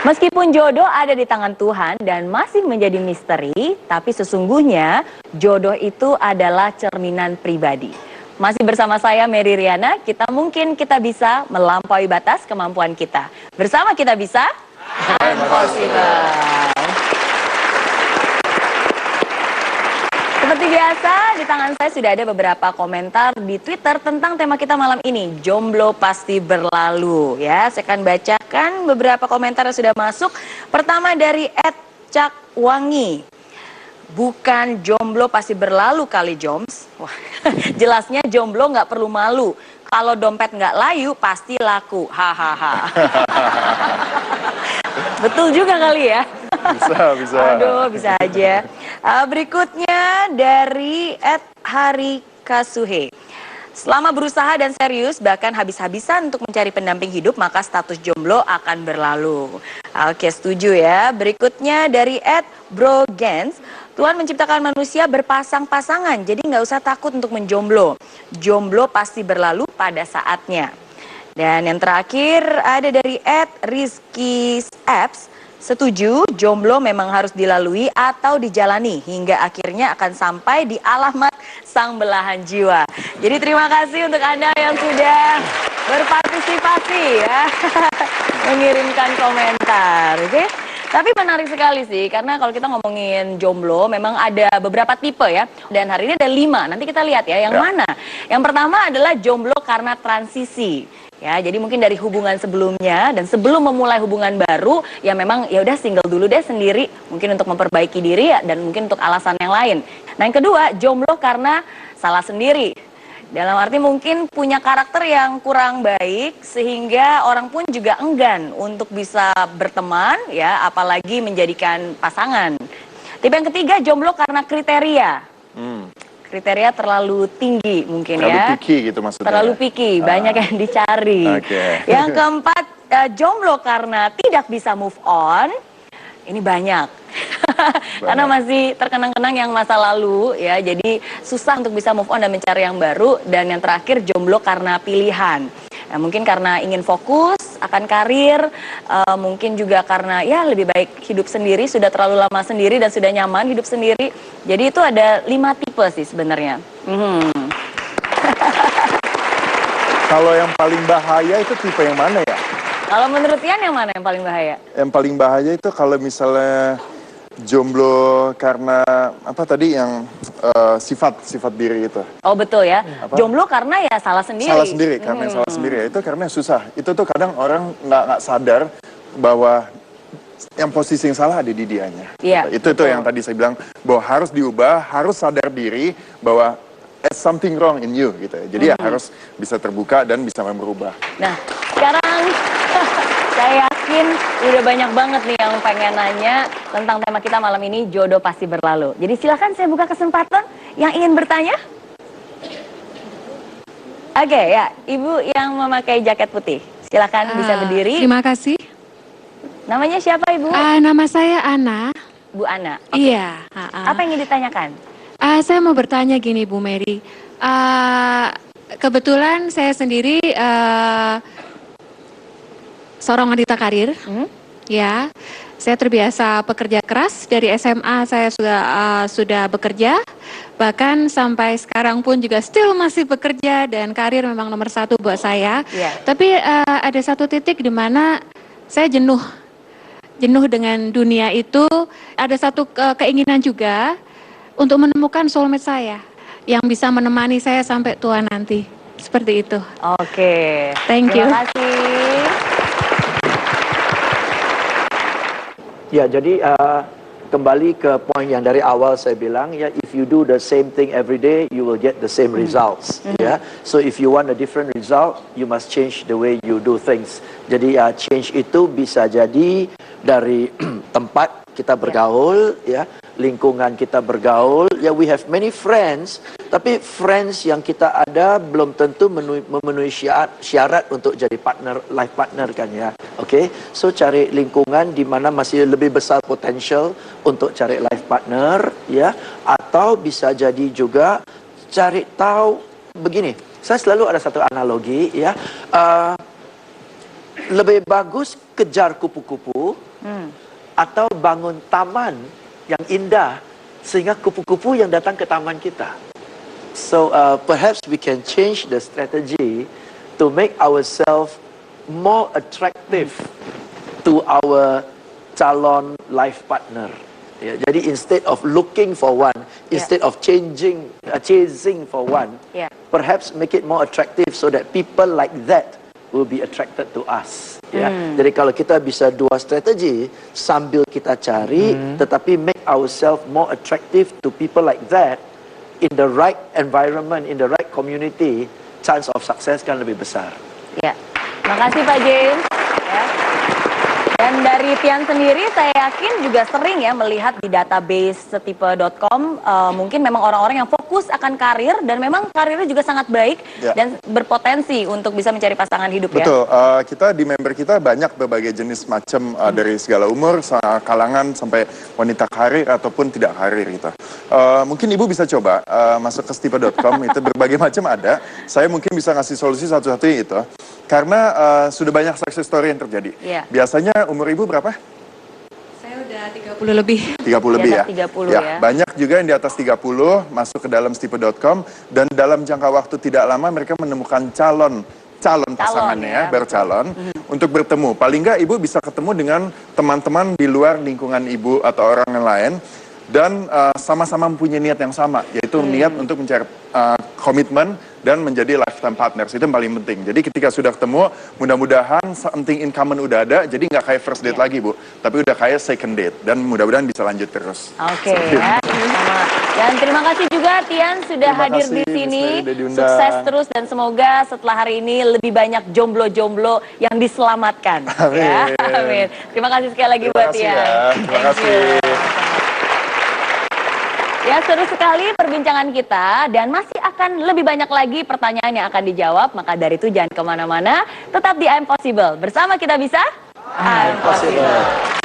Meskipun jodoh ada di tangan Tuhan dan masih menjadi misteri, tapi sesungguhnya jodoh itu adalah cerminan pribadi. Masih bersama saya Mary Riana, kita bisa melampaui batas kemampuan kita. Bersama kita bisa Impossible. Seperti biasa, di tangan saya sudah ada beberapa komentar di Twitter tentang tema kita malam ini, jomblo pasti berlalu. Ya, saya akan bacakan beberapa komentar yang sudah masuk. Pertama dari @cakwangi. Bukan jomblo pasti berlalu kali Joms. Wah, jelasnya jomblo nggak perlu malu. Kalau dompet nggak layu pasti laku. Hahaha. Betul juga kali ya. Bisa. Aduh, bisa aja. Berikutnya dari @harikasuhe. Selama berusaha dan serius, bahkan habis-habisan untuk mencari pendamping hidup, maka status jomblo akan berlalu. Oke, setuju ya. Berikutnya dari @brogens. Tuhan menciptakan manusia berpasang-pasangan, jadi nggak usah takut untuk menjomblo. Jomblo pasti berlalu pada saatnya. Dan yang terakhir ada dari @rizkisapps. Setuju, jomblo memang harus dilalui atau dijalani hingga akhirnya akan sampai di alamat sang belahan jiwa. Jadi terima kasih untuk Anda yang sudah berpartisipasi ya, mengirimkan komentar, oke? Tapi menarik sekali sih, karena kalau kita ngomongin jomblo, memang ada beberapa tipe ya. Dan hari ini ada 5, nanti kita lihat ya, yang mana. Yang pertama adalah jomblo karena transisi. Ya, jadi mungkin dari hubungan sebelumnya dan sebelum memulai hubungan baru, ya memang ya udah single dulu deh sendiri, mungkin untuk memperbaiki diri ya, dan mungkin untuk alasan yang lain. Nah, yang kedua, jomblo karena salah sendiri. Dalam arti mungkin punya karakter yang kurang baik sehingga orang pun juga enggan untuk bisa berteman ya, apalagi menjadikan pasangan. Tipe yang ketiga, jomblo karena kriteria. Kriteria terlalu tinggi mungkin terlalu ya. Terlalu picky gitu maksudnya. Terlalu picky, banyak yang dicari. Yang keempat, jomblo karena tidak bisa move on. Ini banyak. Karena masih terkenang-kenang yang masa lalu ya, jadi susah untuk bisa move on dan mencari yang baru. Dan yang terakhir, jomblo karena pilihan. Nah, mungkin karena ingin fokus akan karir, mungkin juga karena ya lebih baik hidup sendiri, sudah terlalu lama sendiri dan sudah nyaman hidup sendiri. Jadi itu ada 5 tipe sih sebenarnya. Kalau yang paling bahaya itu tipe yang mana ya? Kalau menurut Ian yang mana yang paling bahaya? Yang paling bahaya itu kalau misalnya jomblo karena apa tadi yang sifat diri itu. Oh betul ya. Jomblo karena ya salah sendiri. Salah sendiri, karena yang salah sendiri ya. Itu karena susah. Itu tuh kadang orang nggak sadar bahwa yang posisi yang salah ada di dianya. Iya. Itu yang tadi saya bilang bahwa harus diubah, harus sadar diri bahwa something wrong in you gitu. Jadi ya harus bisa terbuka dan bisa berubah. Nah, sekarang saya yakin udah banyak banget nih yang pengen nanya tentang tema kita malam ini, jodoh pasti berlalu. Jadi silakan saya buka kesempatan yang ingin bertanya. Oke ya, Ibu yang memakai jaket putih, silakan bisa berdiri. Terima kasih. Namanya siapa Ibu? Nama saya Ana. Bu Ana. Iya. Apa yang ingin ditanyakan? Saya mau bertanya gini Bu Mary. Kebetulan saya sendiri seorang wanita karir, ya. Saya terbiasa bekerja keras dari SMA. Saya sudah bekerja, bahkan sampai sekarang pun juga still masih bekerja dan karir memang nomor 1 buat saya. Tapi ada satu titik di mana saya jenuh dengan dunia itu. Ada satu keinginan juga untuk menemukan soulmate saya yang bisa menemani saya sampai tua nanti. Seperti itu. Oke. Thank you. Terima kasih. Ya, jadi kembali ke poin yang dari awal saya bilang ya, if you do the same thing every day, you will get the same results. Ya, so if you want a different result, you must change the way you do things. Jadi change itu bisa jadi dari tempat kita bergaul, ya, lingkungan kita bergaul. Ya, we have many friends, tapi friends yang kita ada belum tentu memenuhi syarat untuk jadi life partner kan ya. Oke, so cari lingkungan di mana masih lebih besar potensial untuk cari life partner, ya. Atau bisa jadi juga cari tahu begini. Saya selalu ada satu analogi, ya. Lebih bagus kejar kupu-kupu atau bangun taman yang indah sehingga kupu-kupu yang datang ke taman kita. So perhaps we can change the strategy to make ourselves more attractive to our calon life partner. Ya, jadi instead of looking for one, instead of chasing for one, perhaps make it more attractive so that people like that will be attracted to us. Ya, jadi kalau kita bisa dua strategi sambil kita cari, tetapi make ourselves more attractive to people like that in the right environment, in the right community, chance of success kan lebih besar. Ya, makasih Pak James. Ya. Dan dari Tian sendiri saya yakin juga sering ya melihat di database setipe.com mungkin memang orang-orang yang fokus akan karir dan memang karirnya juga sangat baik dan berpotensi untuk bisa mencari pasangan hidup. Betul, kita di member kita banyak berbagai jenis macam dari segala umur, kalangan sampai wanita karir ataupun tidak karir gitu. Mungkin Ibu bisa coba masuk ke setipe.com itu berbagai macam ada. Saya mungkin bisa ngasih solusi satu-satunya itu. Karena sudah banyak success story yang terjadi. Biasanya umur Ibu berapa? Saya udah 30 lebih. 30 lebih ya? 30 ya. Banyak juga yang di atas 30 masuk ke dalam setipe.com dan dalam jangka waktu tidak lama mereka menemukan calon pasangannya baru calon untuk bertemu. Paling nggak Ibu bisa ketemu dengan teman-teman di luar lingkungan Ibu atau orang yang lain dan sama-sama mempunyai niat yang sama, yaitu niat untuk mencari komitmen dan menjadi lifetime partners. Itu yang paling penting. Jadi ketika sudah ketemu, mudah-mudahan something in common udah ada, jadi nggak kayak first date lagi Bu, tapi udah kayak second date dan mudah-mudahan bisa lanjut terus. Oke ya, sama. Dan terima kasih juga Tian sudah hadir di sini. Sukses terus dan semoga setelah hari ini lebih banyak jomblo-jomblo yang diselamatkan. Amin. Ya, amin. Terima kasih sekali lagi buat Tian. Ya. Terima kasih. Ya, seru sekali perbincangan kita dan masih akan lebih banyak lagi pertanyaan yang akan dijawab. Maka dari itu jangan kemana-mana, tetap di I'm Possible. Bersama kita bisa I'm Possible.